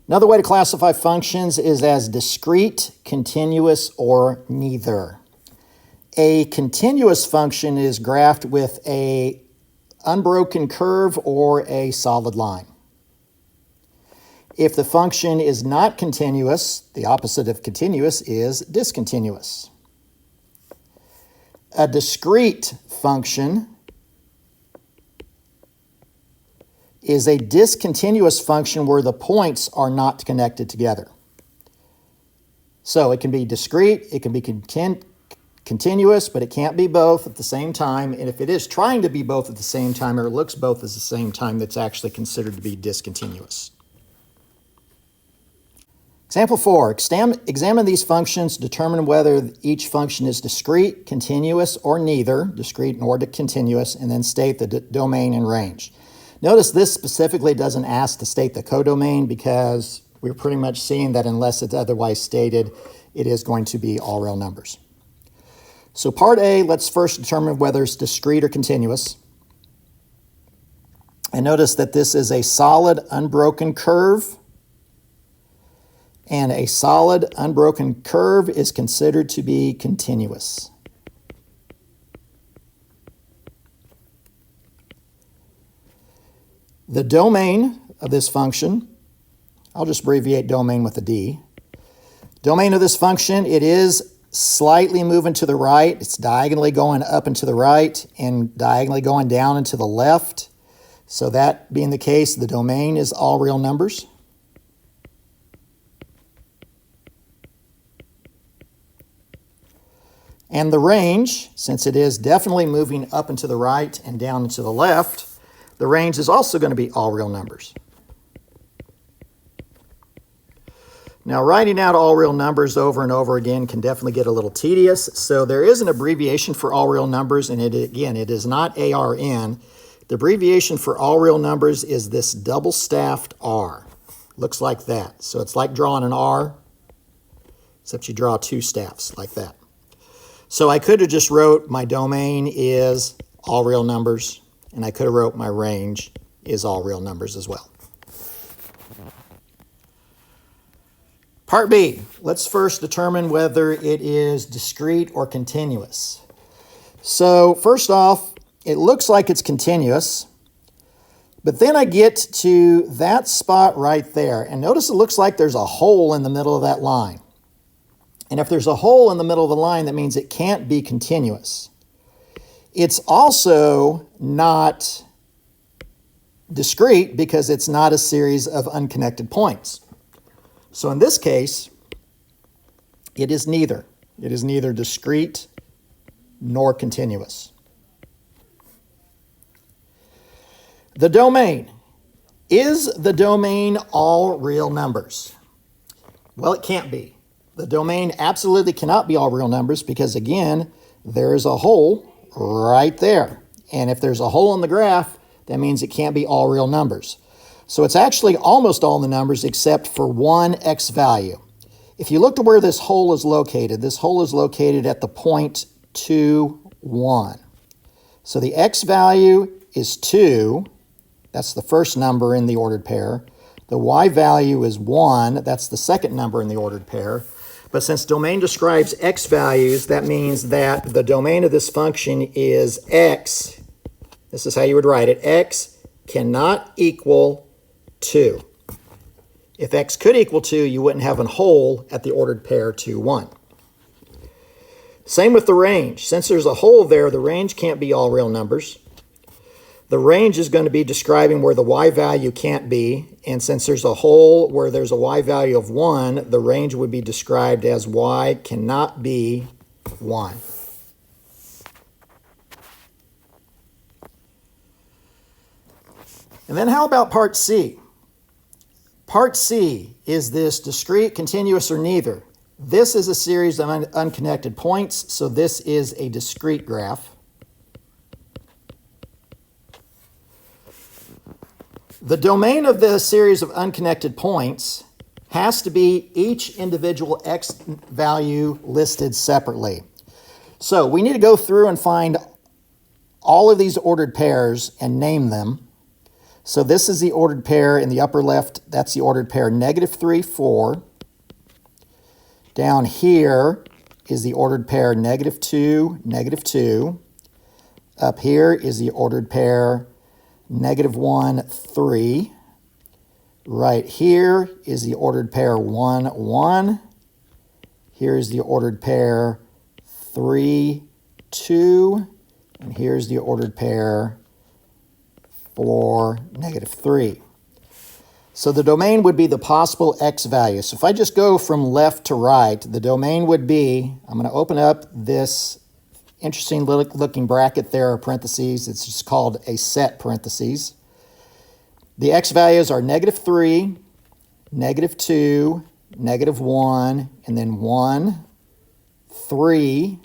Another way to classify functions is as discrete, continuous, or neither. A continuous function is graphed with an unbroken curve or a solid line. If the function is not continuous, the opposite of continuous is discontinuous. A discrete function is a discontinuous function where the points are not connected together. So it can be discrete, it can be continuous, but it can't be both at the same time. And if it is trying to be both at the same time, or it looks both at the same time, that's actually considered to be discontinuous. Example 4, examine these functions, determine whether each function is discrete, continuous, or neither, discrete nor continuous, and then state the domain and range. Notice this specifically doesn't ask to state the codomain because we're pretty much seeing that unless it's otherwise stated, it is going to be all real numbers. So part A, let's first determine whether it's discrete or continuous. And notice that this is a solid unbroken curve. And a solid unbroken curve is considered to be continuous. The domain of this function, I'll just abbreviate domain with a D. Domain of this function, it is slightly moving to the right. It's diagonally going up and to the right and diagonally going down and to the left. So that being the case, the domain is all real numbers. And the range, since it is definitely moving up and to the right and down and to the left, the range is also going to be all real numbers. Now, writing out all real numbers over and over again can definitely get a little tedious. So there is an abbreviation for all real numbers, and it is not ARN. The abbreviation for all real numbers is this double-staffed R. Looks like that. So it's like drawing an R, except you draw two staffs like that. So I could have just wrote my domain is all real numbers, and I could have wrote my range is all real numbers as well. Part B, let's first determine whether it is discrete or continuous. So first off, it looks like it's continuous, but then I get to that spot right there, and notice it looks like there's a hole in the middle of that line. And if there's a hole in the middle of the line, that means it can't be continuous. It's also not discrete because it's not a series of unconnected points. So in this case, it is neither. It is neither discrete nor continuous. The domain. Is the domain all real numbers? Well, it can't be. The domain absolutely cannot be all real numbers because, again, there is a hole right there. And if there's a hole in the graph, that means it can't be all real numbers. So it's actually almost all the numbers except for one x value. If you look to where this hole is located at the point 2, 1. So the x value is 2. That's the first number in the ordered pair. The y value is 1. That's the second number in the ordered pair. But since domain describes x values, that means that the domain of this function is x. This is how you would write it. X cannot equal 2. If x could equal 2, you wouldn't have a hole at the ordered pair 2, 1. Same with the range. Since there's a hole there, the range can't be all real numbers. The range is going to be describing where the y value can't be, and since there's a hole where there's a y value of 1, the range would be described as y cannot be 1. And then how about part C? Part C is this discrete, continuous, or neither. This is a series of unconnected points, so this is a discrete graph. The domain of the series of unconnected points has to be each individual x value listed separately. So we need to go through and find all of these ordered pairs and name them. So this is the ordered pair in the upper left. That's the ordered pair -3, 4. Down here is the ordered pair -2, -2. Up here is the ordered pair -1, 3. Right here is the ordered pair 1, 1. Here's the ordered pair 3, 2. And here's the ordered pair 4, -3. So the domain would be the possible x value. So if I just go from left to right, the domain would be, I'm going to open up this interesting looking bracket there, or parentheses. It's just called a set parentheses. The x values are -3, -2, -1, and then 1, 3,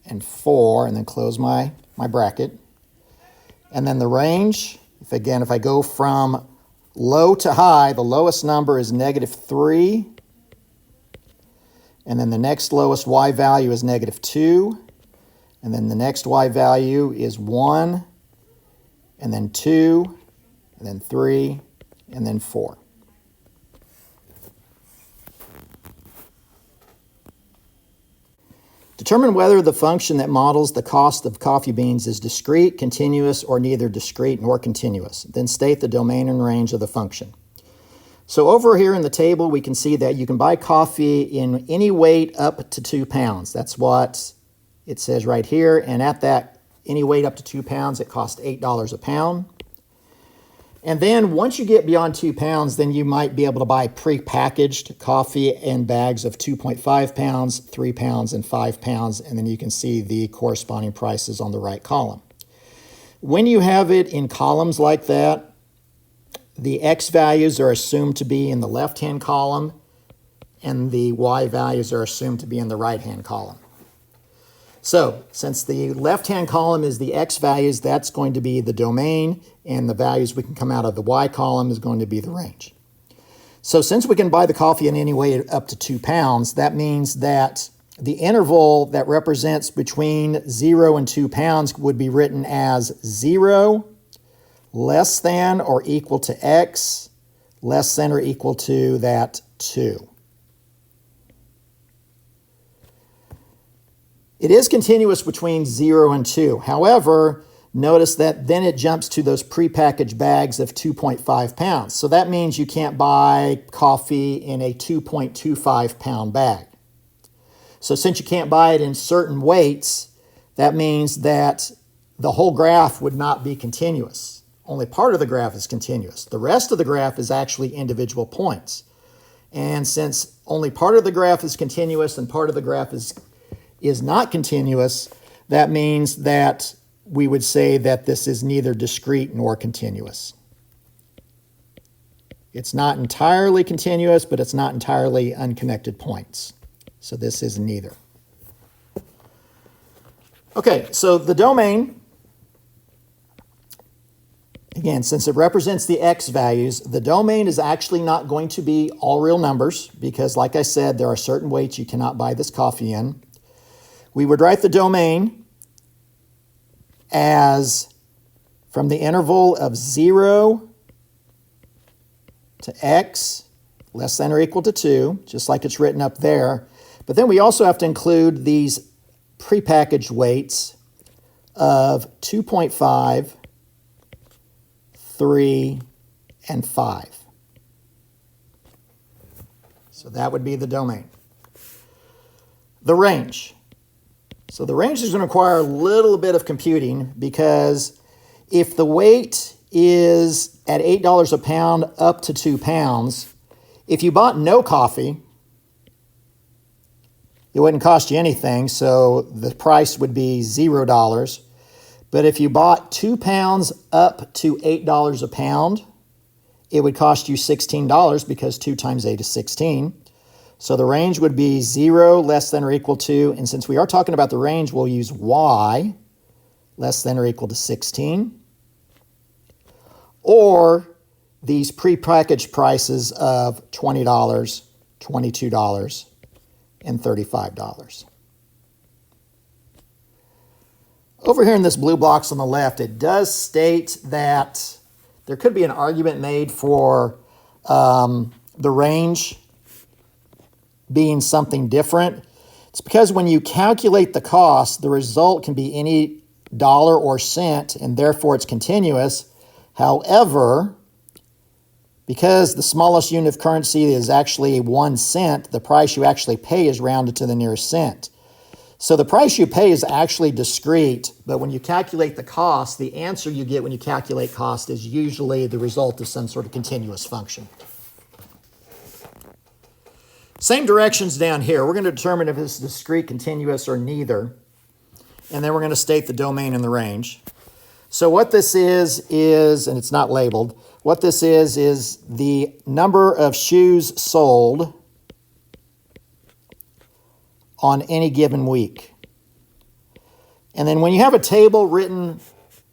and 4, and then close my bracket. And then the range, if I go from low to high, the lowest number is -3, and then the next lowest y value is -2, and then the next y value is 1, and then 2, and then 3, and then 4. Determine whether the function that models the cost of coffee beans is discrete, continuous, or neither discrete nor continuous. Then state the domain and range of the function. So over here in the table, we can see that you can buy coffee in any weight up to 2 pounds. That's what it says right here. And at that, any weight up to 2 pounds, it costs $8 a pound. And then once you get beyond 2 pounds, then you might be able to buy prepackaged coffee in bags of 2.5 pounds, 3 pounds, and 5 pounds. And then you can see the corresponding prices on the right column. When you have it in columns like that, the x values are assumed to be in the left-hand column, and the y values are assumed to be in the right-hand column. So since the left-hand column is the x values, that's going to be the domain, and the values we can come out of the y column is going to be the range. So since we can buy the coffee in any weight up to 2 pounds, that means that the interval that represents between 0 and 2 pounds would be written as 0 less than or equal to x less than or equal to that 2. It is continuous between 0 and 2. However, notice that then it jumps to those prepackaged bags of 2.5 pounds. So that means you can't buy coffee in a 2.25 pound bag. So since you can't buy it in certain weights, that means that the whole graph would not be continuous. Only part of the graph is continuous. The rest of the graph is actually individual points. And since only part of the graph is continuous and part of the graph is not continuous, that means that we would say that this is neither discrete nor continuous. It's not entirely continuous, but it's not entirely unconnected points. So this is neither. Okay, so the domain, again, since it represents the x values, the domain is actually not going to be all real numbers because, like I said, there are certain weights you cannot buy this coffee in. We would write the domain as from the interval of 0 to x less than or equal to 2, just like it's written up there. But then we also have to include these prepackaged weights of 2.5, 3, and 5. So that would be the domain. The range. So the range is going to require a little bit of computing because if the weight is at $8 a pound up to 2 pounds, if you bought no coffee, it wouldn't cost you anything, so the price would be $0. But if you bought 2 pounds up to $8 a pound, it would cost you $16 because 2 times 8 is 16. So the range would be 0 less than or equal to, and since we are talking about the range, we'll use y less than or equal to 16. Or these prepackaged prices of $20, $22, and $35. Over here in this blue box on the left, it does state that there could be an argument made for the range being something different. It's because when you calculate the cost, the result can be any dollar or cent, and therefore it's continuous. However, because the smallest unit of currency is actually 1 cent, the price you actually pay is rounded to the nearest cent. So the price you pay is actually discrete, but when you calculate the cost, the answer you get when you calculate cost is usually the result of some sort of continuous function. Same directions down here. We're going to determine if it's discrete, continuous, or neither. And then we're going to state the domain and the range. So what this is, and it's not labeled, what this is the number of shoes sold on any given week. And then when you have a table written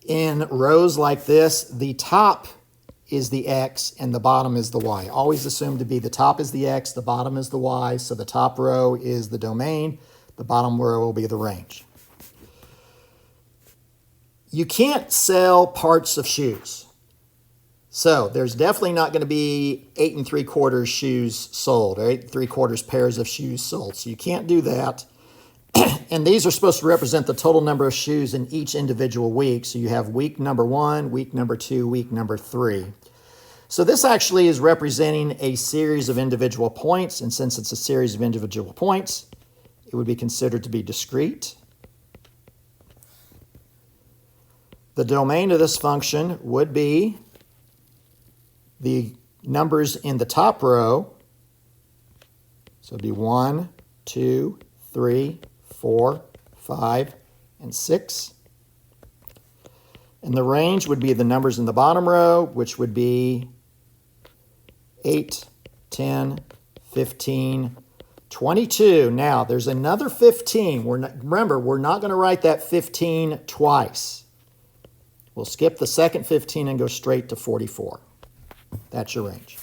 in rows like this, the top is the X and the bottom is the Y. Always assume to be the top is the X, the bottom is the Y. So the top row is the domain, the bottom row will be the range. You can't sell parts of shoes. So there's definitely not going to be 8 3/4 shoes sold, or 8 3/4 pairs of shoes sold. So you can't do that. And these are supposed to represent the total number of shoes in each individual week. So you have week number 1, week number 2, week number 3. So this actually is representing a series of individual points. And since it's a series of individual points, it would be considered to be discrete. The domain of this function would be the numbers in the top row. So it'd be 1, 2, 3, 4, 5, and 6. And the range would be the numbers in the bottom row, which would be 8, 10, 15, 22. Now, there's another 15. Remember, we're not going to write that 15 twice. We'll skip the second 15 and go straight to 44. That's your range.